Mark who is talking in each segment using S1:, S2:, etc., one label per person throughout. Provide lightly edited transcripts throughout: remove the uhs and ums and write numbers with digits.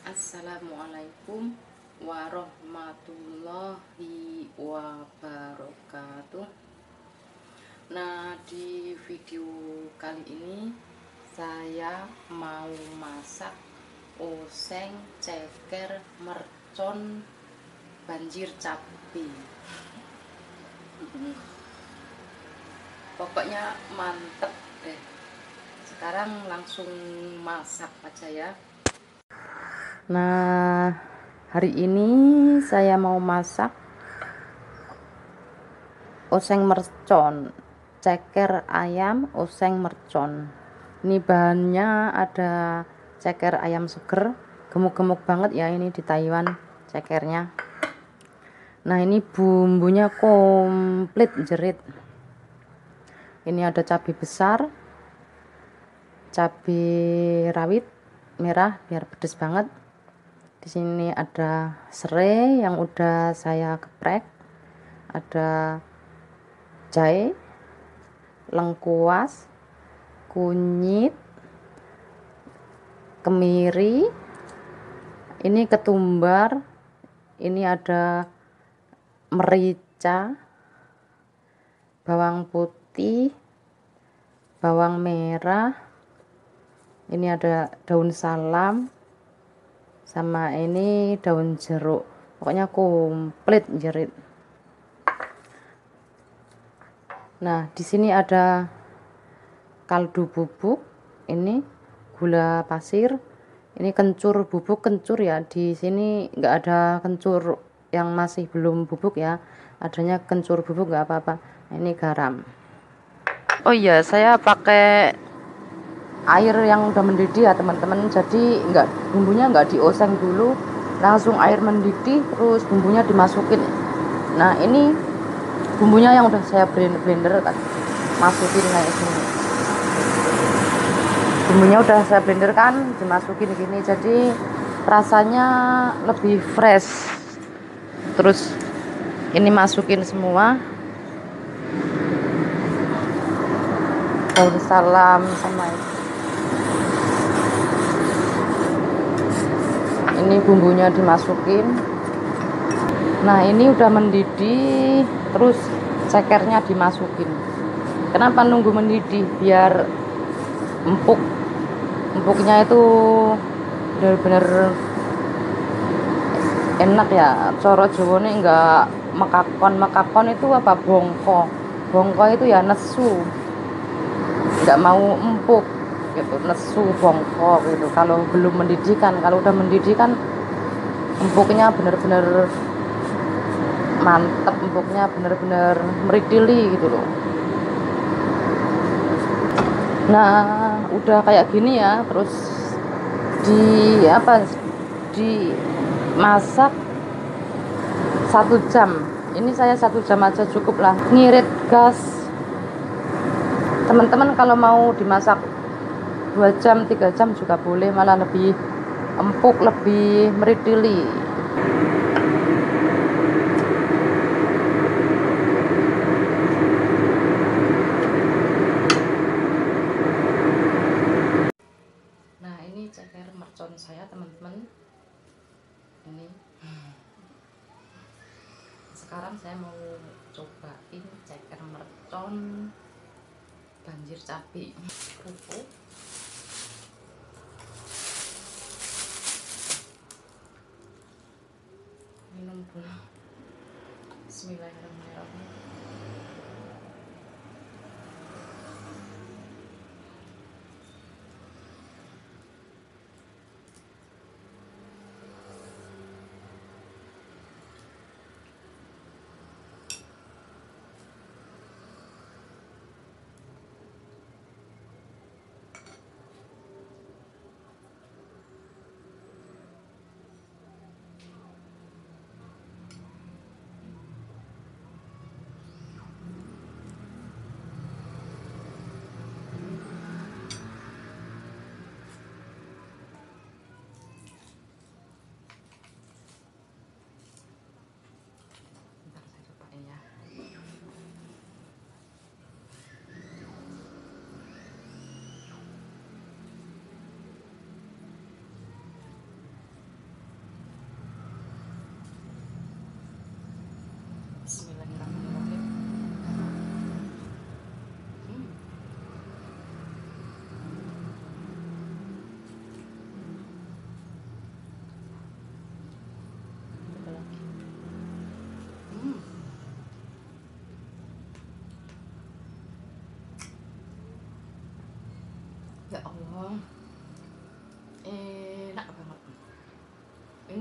S1: Assalamualaikum warahmatullahi wabarakatuh. Nah, di video kali ini saya mau masak oseng ceker mercon banjir cabai. Pokoknya mantep deh. Sekarang langsung masak aja ya. Nah, hari ini saya mau masak oseng mercon, ceker ayam oseng mercon. Ini bahannya ada ceker ayam seger, gemuk-gemuk banget ya ini di Taiwan cekernya. Nah, ini bumbunya komplit jerit. Ini ada cabai besar, cabai rawit merah biar pedes banget. Di sini ada serai yang udah saya geprek, ada jahe, lengkuas, kunyit, kemiri, ini ketumbar, ini ada merica, bawang putih, bawang merah, ini ada daun salam, sama ini daun jeruk. Pokoknya komplit jerit. Nah, di sini ada kaldu bubuk, ini gula pasir, ini kencur bubuk kencur ya. Di sini nggak ada kencur yang masih belum bubuk ya, adanya kencur bubuk nggak apa-apa. Ini garam. Oh iya, saya pakai air yang udah mendidih ya teman-teman, jadi bumbunya nggak dioseng dulu, langsung air mendidih terus bumbunya dimasukin. Nah, ini bumbunya yang udah saya blender kan, masukin kayak gini. Bumbunya udah saya blender kan, dimasukin gini, jadi rasanya lebih fresh. Terus ini masukin semua, daun salam sama ini bumbunya dimasukin. Nah, ini udah mendidih, terus cekernya dimasukin. Kenapa nunggu mendidih? Biar empuknya itu bener-bener enak ya. Coro Jawane enggak mekakon itu apa, bongko itu ya nesu, enggak mau empuk gitu, nesu bongko gitu kalau belum mendidih kan. Kalau udah mendidih kan empuknya bener-bener mantep, empuknya bener-bener meritili gitu loh. Nah, udah kayak gini ya, terus dimasak 1 jam. Ini saya 1 jam aja cukup lah. Ngirit gas. Teman-teman kalau mau dimasak 2 jam 3 jam juga boleh, malah lebih empuk, lebih meritili. Nah, ini ceker mercon saya teman-teman. Ini sekarang saya mau cobain ceker mercon banjir cabai. Pupuk, minum dulu. Bismillahirrahmanirrahim.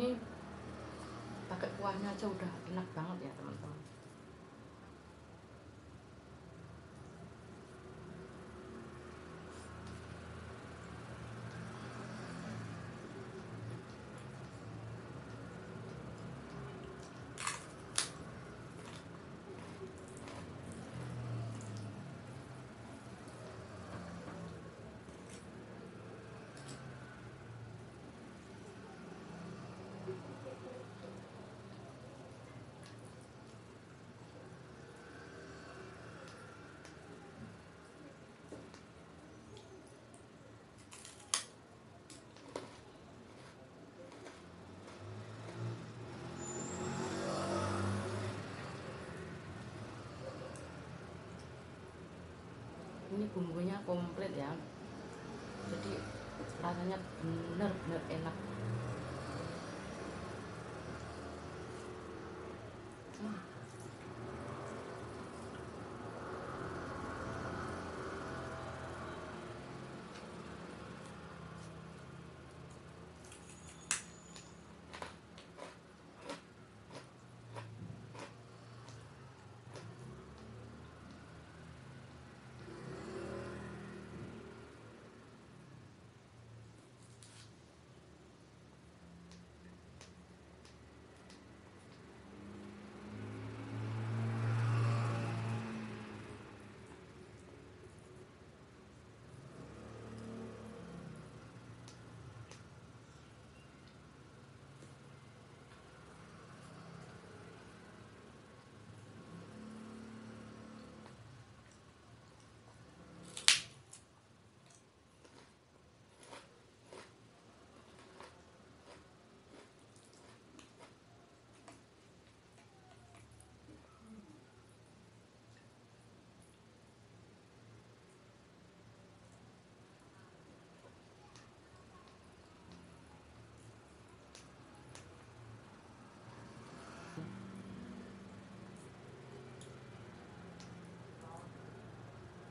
S1: Ini pakai kuahnya aja udah enak banget ya teman-teman. Ini bumbunya komplit ya, jadi rasanya bener-bener enak.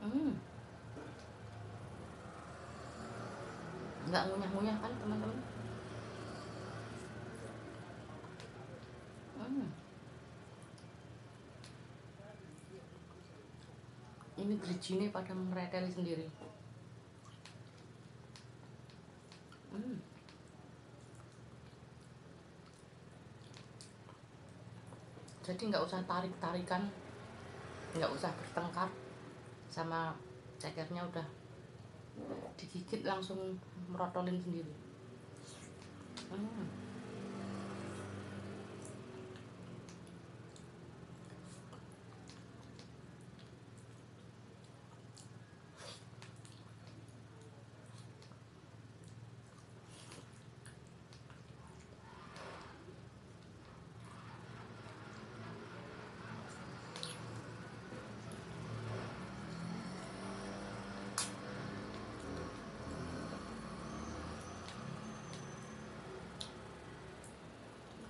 S1: Hmm, nggak ngunyah-ngunyah kan teman-teman. Hmm, ini drijine pada mereteli sendiri. Hmm, jadi nggak usah tarik-tarikan, nggak usah bertengkar sama cekernya, udah digigit langsung merotolin sendiri. Hmm.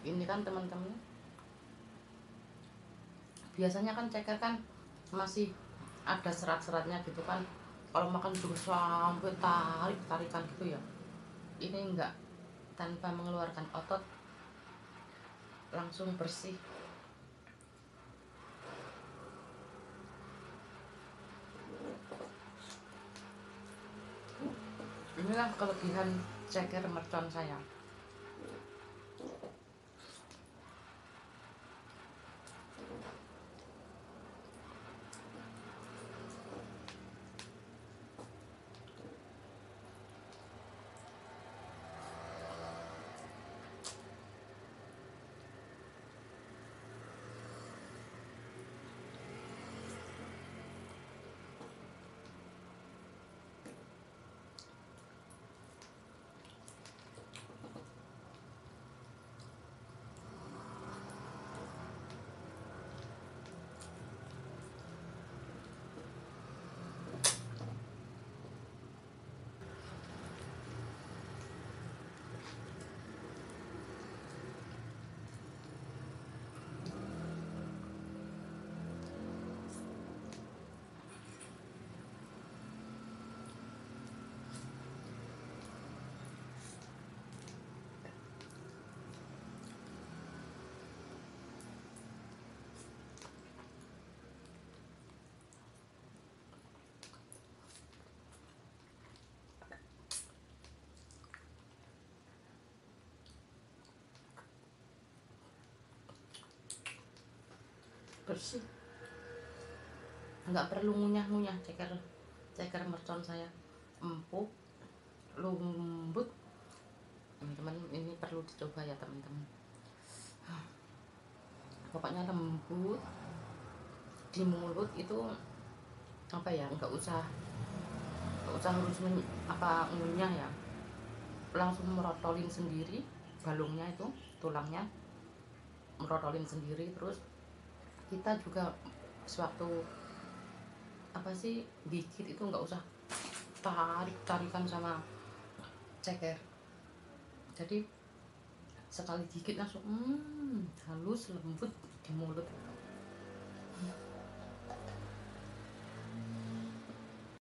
S1: Ini kan teman-teman, biasanya kan ceker kan masih ada serat-seratnya gitu kan, kalau makan juga sampai tarik-tarikan gitu ya. Ini enggak, tanpa mengeluarkan otot, langsung bersih. Inilah kelebihan ceker mercon saya. bersih, nggak perlu ngunyah-ngunyah. Ceker mercon saya empuk, lembut. Teman-teman, ini perlu dicoba ya teman-teman. Pokoknya lembut di mulut itu, apa ya, nggak usah harus ngunyah ya, langsung merotolin sendiri balungnya itu, tulangnya merotolin sendiri. Terus kita juga sewaktu gigit itu nggak usah tarikan sama ceker, jadi sekali gigit langsung halus lembut di mulut.